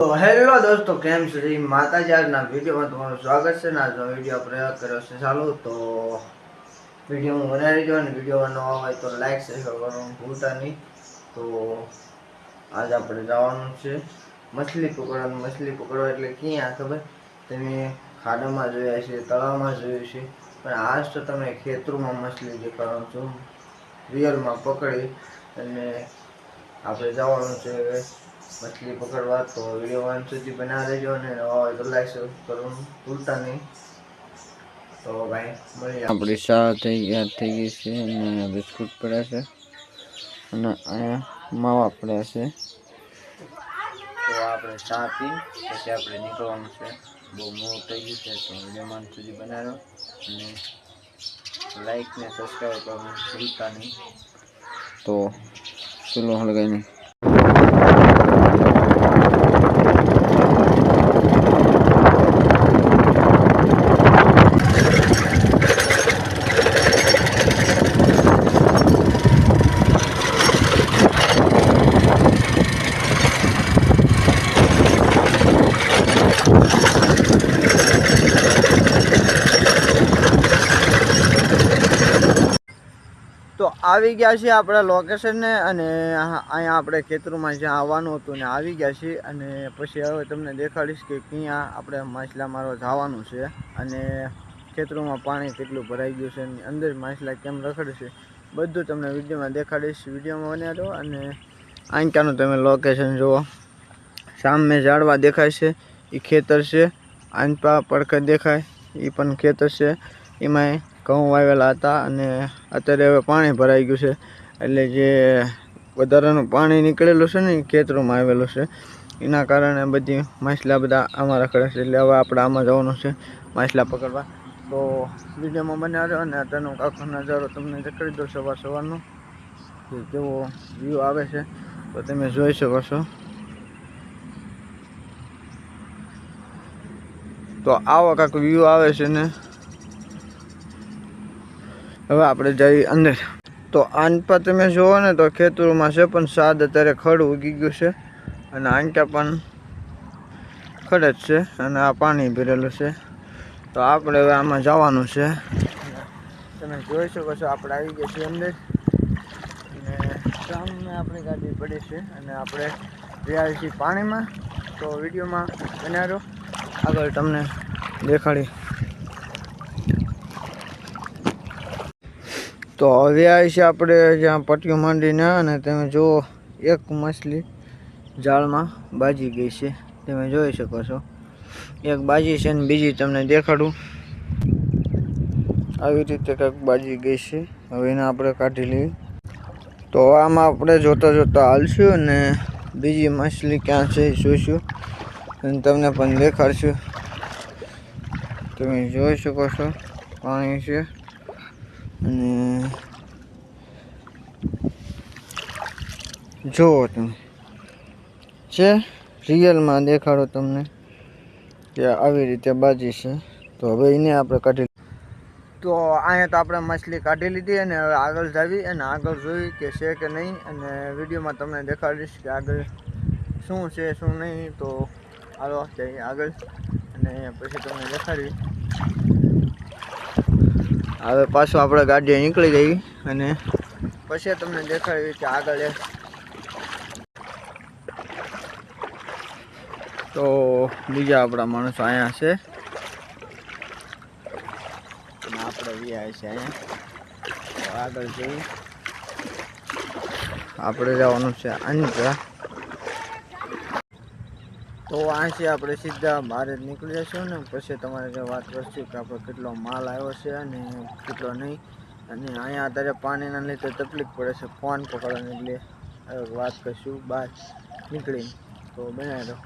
તો હેલો દોસ્તો, કેમ છો? માતાજી આજના વિડીયોમાં તમારું સ્વાગત છે ને આજનો વિડીયો પ્રયાસ કર્યો છે ચાલુ તો વિડીયો બનાવી દો અને વિડીયો ન હોય તો લાઈક શેર કરવાનું ભૂલતા નહીં. તો આજ આપણે જવાનું છે મછલી પકડવા એટલે ક્યાં ખબર? તમે ખાડામાં જોયા છે, તળાવમાં જોયું છે, પણ આજ તો તમે ખેતરોમાં મછલી દેખાડવાનું છું રિયલમાં પકડી. અને આપણે જવાનું છે મછલી પકડવા. તો વિડીયો અંત સુધી બનાવી દેજો અને તો લાઈક શેર કરવાનું ભૂલતા નહીં. તો ભાઈ મળીએ. આપણી ચા થઈ ગઈ છે અને બિસ્કુટ પડ્યા છે અને અહીંયા માવા પડ્યા છે. તો આપણે ચા પી પછી આપણે નીકળવાનું છે. બહુ મોડું થઈ ગયું છે તો વિડીયો અંત સુધી બનાવ્યો અને લાઈક ને સબસ્ક્રાઈબ કરવાનું ભૂલતા નહીં. તો ચલો હળગાઈને તો આવી ગયા છીએ આપણા લોકેશનને અને અહીંયા આપણે ખેતરોમાં જ્યાં આવવાનું હતું ને આવી ગયા છીએ. અને પછી હવે તમને દેખાડીશ કે ક્યાં આપણે માછલા મારવા જવાનું છે અને ખેતરોમાં પાણી કેટલું ભરાઈ ગયું છે અને અંદર માછલા કેમ રખડે છે બધું તમને વિડીયોમાં દેખાડીશ. વિડીયોમાં બન્યા રહો અને અહીંયાનું તમે લોકેશન જુઓ. સામે ઝાડવા દેખાય છે એ ખેતર છે. આંપા પડખે દેખાય એ પણ ખેતર છે. એમાંય ઘઉં વાવેલા હતા અને અત્યારે હવે પાણી ભરાઈ ગયું છે એટલે જે વધારાનું પાણી નીકળેલું છે ને એ ખેતરોમાં આવેલું છે. એના કારણે બધી માછલા બધા આમાં રખડે છે. એટલે હવે આપણે આમાં જવાનું છે માછલા પકડવા. તો વિડીયોમાં બન્યા રહ્યો અને તેનો આખો નજારો તમને દેખાડી દો સવારનો કે કેવો વ્યૂ આવે છે તો તમે જોઈ શકો છો. તો આવો કાંક વ્યૂ આવે છે ને હવે આપણે જઈએ અંદર. તો આંપા તમે જુઓ ને તો ખેતરોમાં છે પણ સાદ અત્યારે ખડ ઉગી ગયું છે અને આંટા પણ ખડ જ છે અને આ પાણી ભરેલું છે. તો આપણે હવે આમાં જવાનું છે. તમે જોઈ શકો છો આપણે આવી ગયા છીએ અંદર અને સામે આપણી ગાડી પડી છે અને આપણે રહ્યા છીએ પાણીમાં. તો વિડીયોમાં બન્યા રહો, આગળ તમને દેખાડી. તો હવે આવી છે આપણે જ્યાં પટ્ટીઓ માંડીને અને તમે જુઓ એક માછલી જાળમાં બાજી ગઈ છે. તમે જોઈ શકો છો એક બાજી છે ને બીજી તમને દેખાડું. આવી રીતે કંઈક બાજી ગઈ છે. હવે એને આપણે કાઢી લઈએ. તો આમાં આપણે જોતા હાલશું અને બીજી માછલી ક્યાં છે એ જોઈશું અને તમને પણ દેખાડશું. તમે જોઈ શકો છો પાણી છે અને જુઓ તમે છે રિયલમાં દેખાડો તમને કે આવી રીતે બાજી છે. તો હવે એને આપણે કાઢી. તો અહીંયા તો આપણે માછલી કાઢી લીધી અને હવે આગળ જાવી અને આગળ જોઈ કે છે કે નહીં અને વિડીયોમાં તમને દેખાડીશ કે આગળ શું છે શું નહીં. તો હાલો જઈએ આગળ અને પછી તમને દેખાડી. હવે પાછું આપણે ગાડી નીકળી ગઈ અને પછી તમને દેખાડી કે આગળ. તો બીજા આપણા માણસો અહીંયા છે અને આપણે વ્યાય છે અહીંયા. આગળ જઈએ આપણે જવાનું છે આંજા. તો અહીંથી આપણે સીધા બહાર જ નીકળી જઈશું ને પછી તમારે જે વાત કરશું કે આપણે કેટલો માલ આવ્યો છે અને કેટલો નહીં. અને અહીંયા અત્યારે પાણીના લીધે તકલીફ પડે છે ફોન પકડવાની એટલે વાત કરશું બહાર નીકળીને. તો બનાવી દો.